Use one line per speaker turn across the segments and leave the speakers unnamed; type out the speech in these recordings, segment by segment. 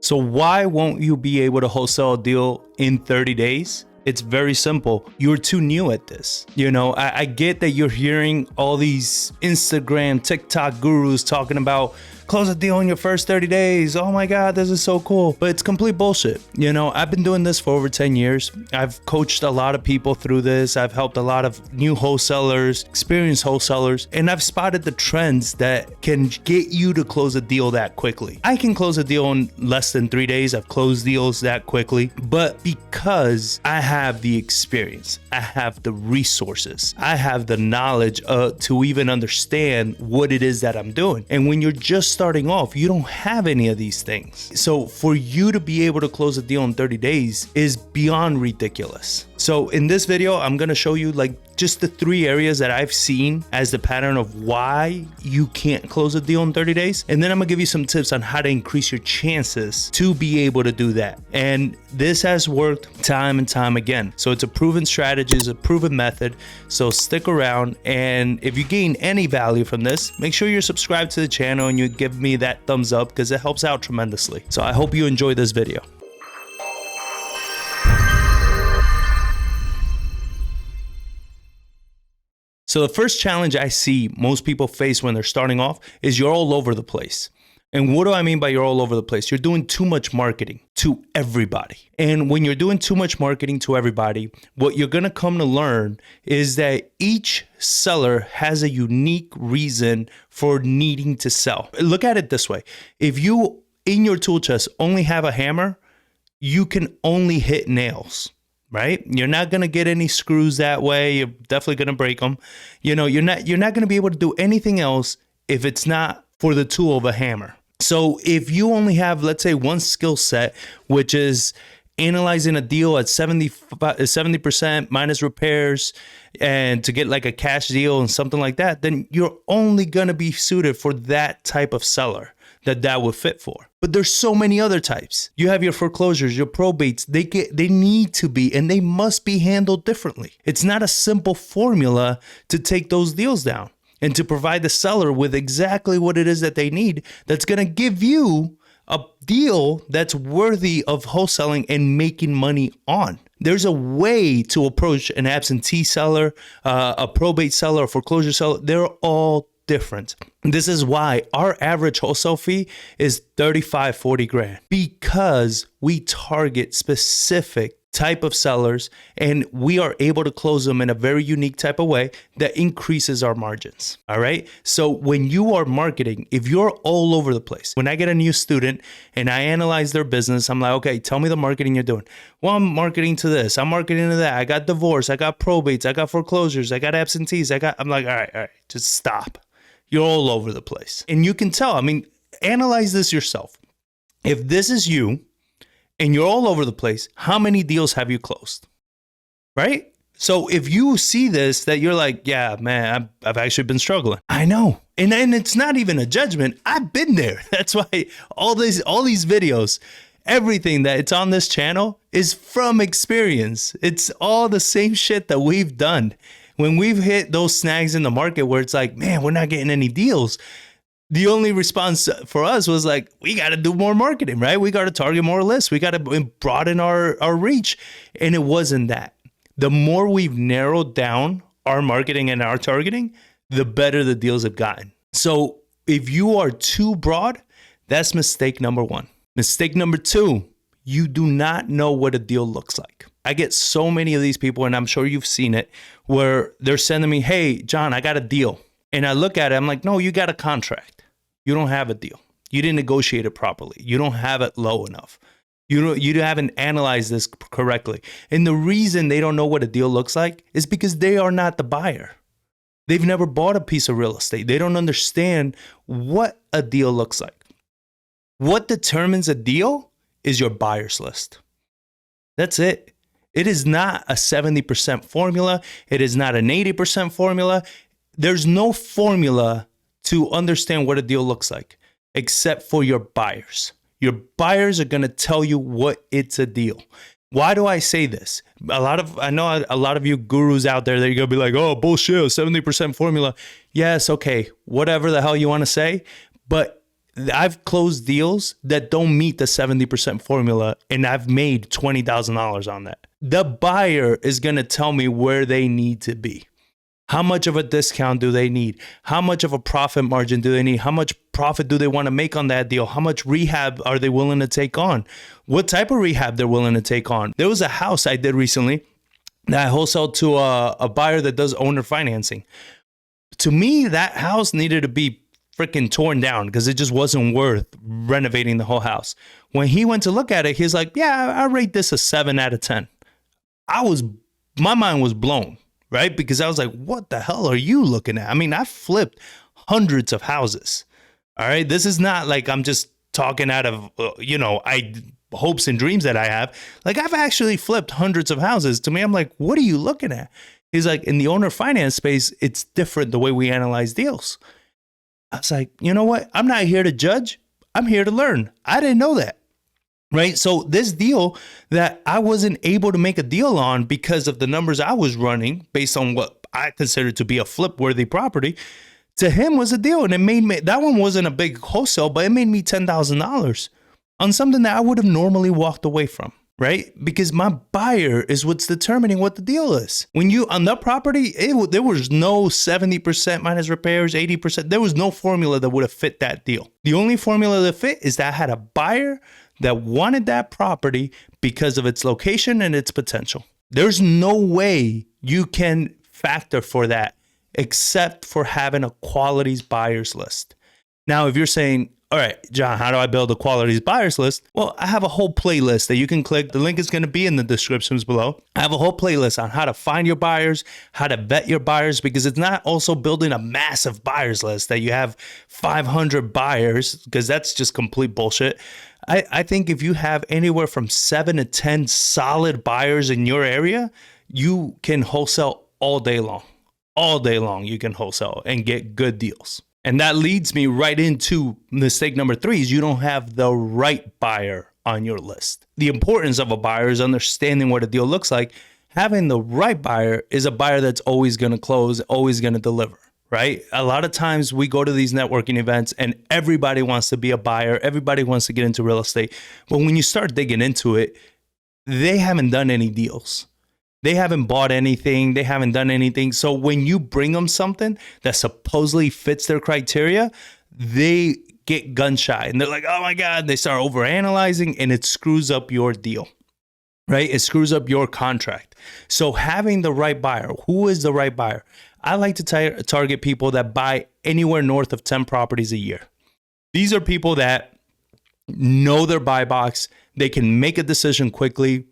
So why won't you be able to wholesale a deal in 30 days? It's very simple. You're too new at this. You know, I get that you're hearing all these Instagram, TikTok gurus talking about close a deal in your first 30 days. Oh my God, this is so cool. But it's complete bullshit. You know, I've been doing this for over 10 years. I've coached a lot of people through this. I've helped a lot of new wholesalers, experienced wholesalers, and I've spotted the trends that can get you to close a deal that quickly. I can close a deal in less than 3 days. I've closed deals that quickly, but because I have the experience, I have the resources, I have the knowledge to even understand what it is that I'm doing. And when you're just starting off, you don't have any of these things. So for you to be able to close a deal in 30 days is beyond ridiculous. So in this video, I'm going to show you like just the 3 areas that I've seen as the pattern of why you can't close a deal in 30 days. And then I'm gonna give you some tips on how to increase your chances to be able to do that. And this has worked time and time again. So it's a proven strategy, it's a proven method. So stick around. And if you gain any value from this, make sure you're subscribed to the channel and you give me that thumbs up because it helps out tremendously. So I hope you enjoy this video. So the first challenge I see most people face when they're starting off is you're all over the place. And what do I mean by you're all over the place? You're doing too much marketing to everybody. And when you're doing too much marketing to everybody, what you're going to come to learn is that each seller has a unique reason for needing to sell. Look at it this way. If you in your tool chest only have a hammer, you can only hit nails. Right? You're not going to get any screws that way. You're definitely going to break them. You know, you're not going to be able to do anything else if it's not for the tool of a hammer. So if you only have, let's say, one skill set, which is analyzing a deal at 70% minus repairs and to get like a cash deal and something like that, then you're only going to be suited for that type of seller that would fit for. But there's so many other types. You have your foreclosures, your probates, they need to be, and they must be handled differently. It's not a simple formula to take those deals down and to provide the seller with exactly what it is that they need that's gonna give you a deal that's worthy of wholesaling and making money on. There's a way to approach an absentee seller, a probate seller, a foreclosure seller. They're all different. This is why our average wholesale fee is 35, 40 grand, because we target specific type of sellers and we are able to close them in a very unique type of way that increases our margins. All right. So when you are marketing, if you're all over the place, when I get a new student and I analyze their business, I'm like, okay, tell me the marketing you're doing. Well, I'm marketing to this. I'm marketing to that. I got divorce. I got probates. I got foreclosures. I got absentees. I'm like, all right, just stop. You're all over the place. And you can tell, I mean, analyze this yourself. If this is you and you're all over the place, how many deals have you closed? Right? So if you see this, that you're like, yeah, man, I've actually been struggling. I know. And it's not even a judgment. I've been there. That's why all these videos, everything that it's on this channel is from experience. It's all the same shit that we've done. When we've hit those snags in the market where it's like, man, we're not getting any deals, the only response for us was like, we got to do more marketing, right? We got to target more lists. We got to broaden our reach. And it wasn't that. The more we've narrowed down our marketing and our targeting, the better the deals have gotten. So if you are too broad, that's mistake number 1. Mistake number 2, you do not know what a deal looks like. I get so many of these people, and I'm sure you've seen it, where they're sending me, hey, John, I got a deal. And I look at it, I'm like, no, you got a contract. You don't have a deal. You didn't negotiate it properly. You don't have it low enough. You haven't analyzed this correctly. And the reason they don't know what a deal looks like is because they are not the buyer. They've never bought a piece of real estate. They don't understand what a deal looks like. What determines a deal is your buyer's list. That's it. It is not a 70% formula. It is not an 80% formula. There's no formula to understand what a deal looks like except for your buyers. Your buyers are going to tell you what it's a deal. Why do I say this? I know a lot of you gurus out there that you're going to be like, oh, bullshit, 70% formula. Yes, okay, whatever the hell you want to say. But I've closed deals that don't meet the 70% formula, and I've made $20,000 on that. The buyer is going to tell me where they need to be. How much of a discount do they need? How much of a profit margin do they need? How much profit do they want to make on that deal? How much rehab are they willing to take on? What type of rehab they're willing to take on? There was a house I did recently that I wholesaled to a buyer that does owner financing. To me, that house needed to be freaking torn down because it just wasn't worth renovating the whole house. When he went to look at it, he's like, yeah, I rate this a 7 out of 10. My mind was blown, right? Because I was like, what the hell are you looking at? I mean, I flipped hundreds of houses. All right. This is not like I'm just talking out of, hopes and dreams that I have. Like, I've actually flipped hundreds of houses. To me, I'm like, what are you looking at? He's like, in the owner finance space, it's different the way we analyze deals. I was like, you know what? I'm not here to judge. I'm here to learn. I didn't know that. Right. So this deal that I wasn't able to make a deal on because of the numbers I was running based on what I considered to be a flip worthy property, to him was a deal. And it made me, that one wasn't a big wholesale, but it made me $10,000 on something that I would have normally walked away from. Right? Because my buyer is what's determining what the deal is. When you on that property, there was no 70% minus repairs, 80%. There was no formula that would have fit that deal. The only formula that fit is that I had a buyer that wanted that property because of its location and its potential. There's no way you can factor for that except for having a qualities buyers list. Now, if you're saying, all right, John, how do I build a qualities buyers list? Well, I have a whole playlist that you can click. The link is going to be in the descriptions below. I have a whole playlist on how to find your buyers, how to vet your buyers, because it's not also building a massive buyers list that you have 500 buyers, because that's just complete bullshit. I think if you have anywhere from 7 to 10 solid buyers in your area, you can wholesale all day long. All day long, you can wholesale and get good deals. And that leads me right into mistake number 3 is you don't have the right buyer on your list. The importance of a buyer is understanding what a deal looks like. Having the right buyer is a buyer that's always going to close, always going to deliver, right? A lot of times we go to these networking events and everybody wants to be a buyer. Everybody wants to get into real estate. But when you start digging into it, they haven't done any deals. They haven't bought anything. They haven't done anything. So when you bring them something that supposedly fits their criteria, they get gun shy and they're like, oh my God, they start overanalyzing and it screws up your deal, right? It screws up your contract. So having the right buyer, who is the right buyer? I like to target people that buy anywhere north of 10 properties a year. These are people that know their buy box. They can make a decision quickly.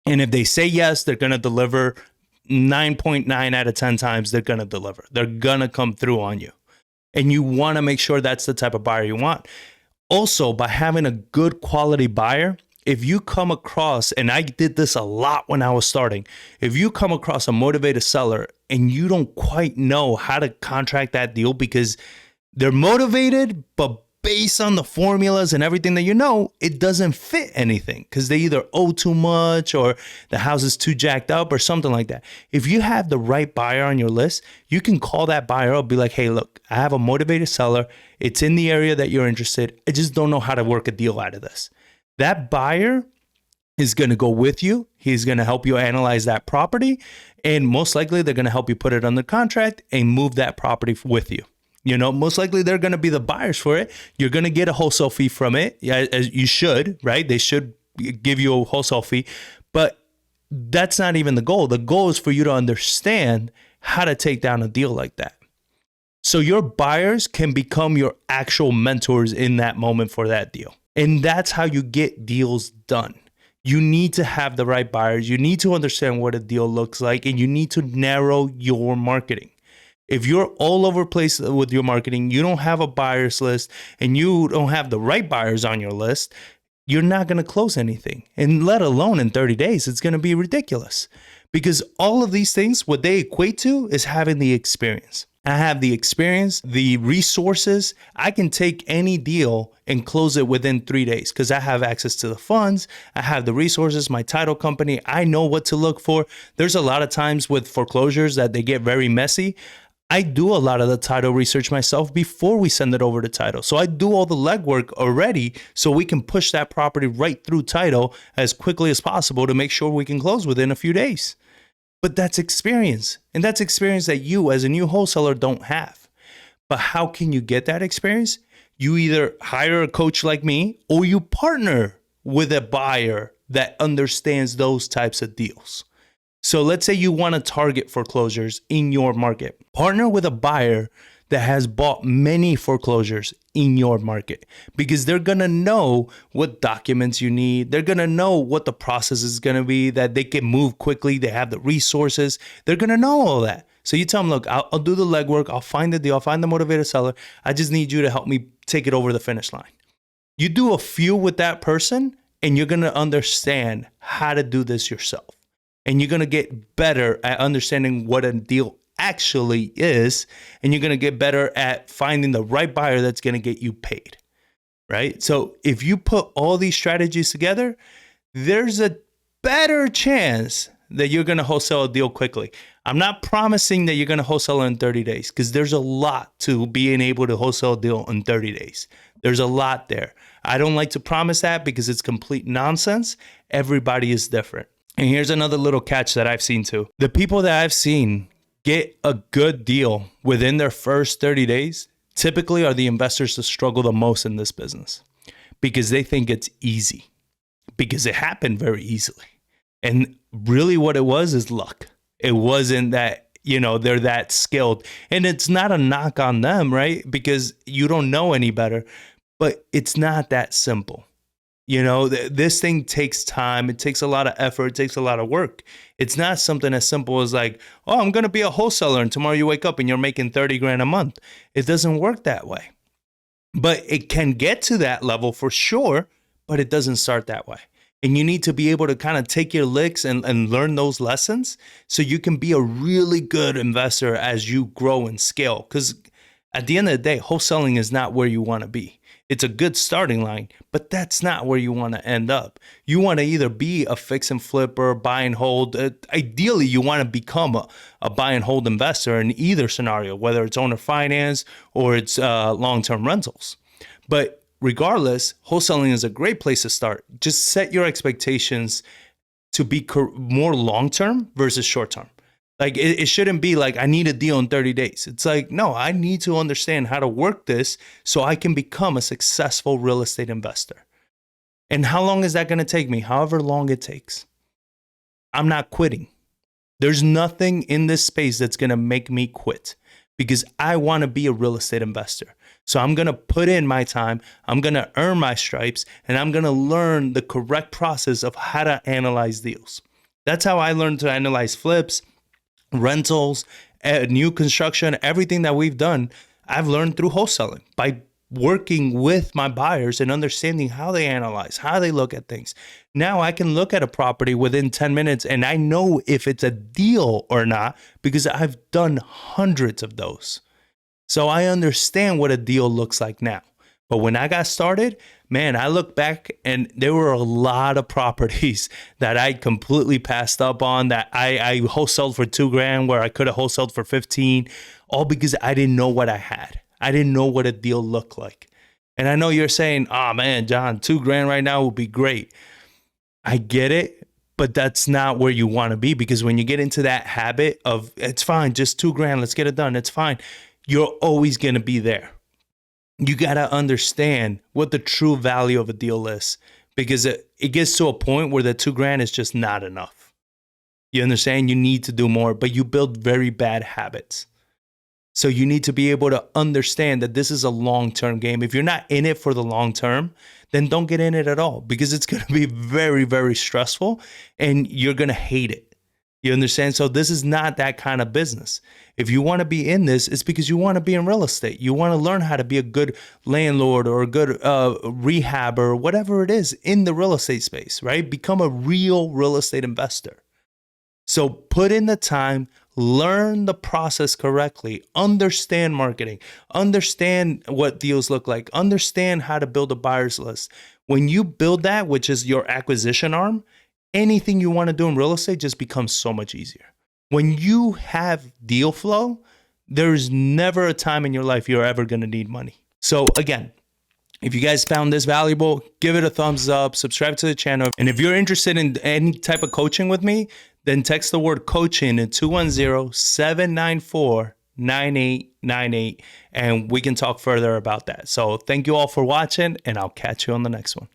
And if they say yes, they're going to deliver 9.9 out of 10 times. They're going to deliver. They're going to come through on you. And you want to make sure that's the type of buyer you want. Also, by having a good quality buyer, if you come across, and I did this a lot when I was starting, if you come across a motivated seller and you don't quite know how to contract that deal because they're motivated, but based on the formulas and everything that you know, it doesn't fit anything because they either owe too much or the house is too jacked up or something like that. If you have the right buyer on your list, you can call that buyer up, be like, hey, look, I have a motivated seller. It's in the area that you're interested. I just don't know how to work a deal out of this. That buyer is going to go with you. He's going to help you analyze that property. And most likely they're going to help you put it under contract and move that property with you. You know, most likely they're going to be the buyers for it. You're going to get a wholesale fee from it. Yeah, as you should, right? They should give you a wholesale fee, but that's not even the goal. The goal is for you to understand how to take down a deal like that. So your buyers can become your actual mentors in that moment for that deal. And that's how you get deals done. You need to have the right buyers. You need to understand what a deal looks like, and you need to narrow your marketing. If you're all over the place with your marketing, you don't have a buyers list and you don't have the right buyers on your list, you're not going to close anything. And let alone in 30 days, it's going to be ridiculous. Because all of these things, what they equate to is having the experience. I have the experience, the resources. I can take any deal and close it within 3 days because I have access to the funds. I have the resources, my title company. I know what to look for. There's a lot of times with foreclosures that they get very messy. I do a lot of the title research myself before we send it over to title. So I do all the legwork already so we can push that property right through title as quickly as possible to make sure we can close within a few days. But that's experience. And that's experience that you as a new wholesaler don't have. But how can you get that experience? You either hire a coach like me or you partner with a buyer that understands those types of deals. So let's say you want to target foreclosures in your market. Partner with a buyer that has bought many foreclosures in your market because they're going to know what documents you need. They're going to know what the process is going to be, that they can move quickly. They have the resources. They're going to know all that. So you tell them, look, I'll do the legwork. I'll find the deal. I'll find the motivated seller. I just need you to help me take it over the finish line. You do a few with that person and you're going to understand how to do this yourself. And you're going to get better at understanding what a deal actually is. And you're going to get better at finding the right buyer that's going to get you paid, right? So if you put all these strategies together, there's a better chance that you're going to wholesale a deal quickly. I'm not promising that you're going to wholesale in 30 days because there's a lot to being able to wholesale a deal in 30 days. There's a lot there. I don't like to promise that because it's complete nonsense. Everybody is different. And here's another little catch that I've seen too. The people that I've seen get a good deal within their first 30 days typically are the investors that struggle the most in this business because they think it's easy, because it happened very easily. And really what it was is luck. It wasn't that, they're that skilled. And it's not a knock on them, right? Because you don't know any better, but it's not that simple. This thing takes time. It takes a lot of effort. It takes a lot of work. It's not something as simple as like, oh, I'm going to be a wholesaler and tomorrow you wake up and you're making 30 grand a month. It doesn't work that way. But it can get to that level for sure, but it doesn't start that way. And you need to be able to kind of take your licks and learn those lessons so you can be a really good investor as you grow and scale. Because at the end of the day, wholesaling is not where you want to be. It's a good starting line, but that's not where you want to end up. You want to either be a fix and flipper, buy and hold. Ideally, you want to become a buy and hold investor in either scenario, whether it's owner finance or it's long-term rentals. But regardless, wholesaling is a great place to start. Just set your expectations to be more long-term versus short-term. Like it shouldn't be like, I need a deal in 30 days. It's like, no, I need to understand how to work this so I can become a successful real estate investor. And how long is that going to take me? However long it takes. I'm not quitting. There's nothing in this space that's going to make me quit because I want to be a real estate investor. So I'm going to put in my time, I'm going to earn my stripes, and I'm going to learn the correct process of how to analyze deals. That's how I learned to analyze flips, rentals, new construction, everything that we've done, I've learned through wholesaling by working with my buyers and understanding how they analyze, how they look at things. Now I can look at a property within 10 minutes and I know if it's a deal or not because I've done hundreds of those. So I understand what a deal looks like now. But when I got started, man, I look back and there were a lot of properties that I completely passed up on that I wholesaled for $2,000 where I could have wholesaled for 15, all because I didn't know what I had. I didn't know what a deal looked like. And I know you're saying, oh man, John, $2,000 right now would be great. I get it, but that's not where you want to be because when you get into that habit of it's fine, just $2,000, let's get it done, it's fine. You're always going to be there. You got to understand what the true value of a deal is because it gets to a point where the $2,000 is just not enough. You understand? You need to do more, but you build very bad habits. So you need to be able to understand that this is a long-term game. If you're not in it for the long term, then don't get in it at all because it's going to be very, very stressful and you're going to hate it. You understand? So this is not that kind of business. If you want to be in this, it's because you want to be in real estate. You want to learn how to be a good landlord or a good rehabber or whatever it is in the real estate space, right? Become a real real estate investor. So put in the time, learn the process correctly, understand marketing, understand what deals look like, understand how to build a buyer's list. When you build that, which is your acquisition arm, anything you want to do in real estate just becomes so much easier. When you have deal flow, There's never a time in your life you're ever going to need money. So again, if you guys found this valuable, give it a thumbs up, subscribe to the channel. And if you're interested in any type of coaching with me, then text the word coaching at 210-794-9898, and we can talk further about that. So thank you all for watching, and I'll catch you on the next one.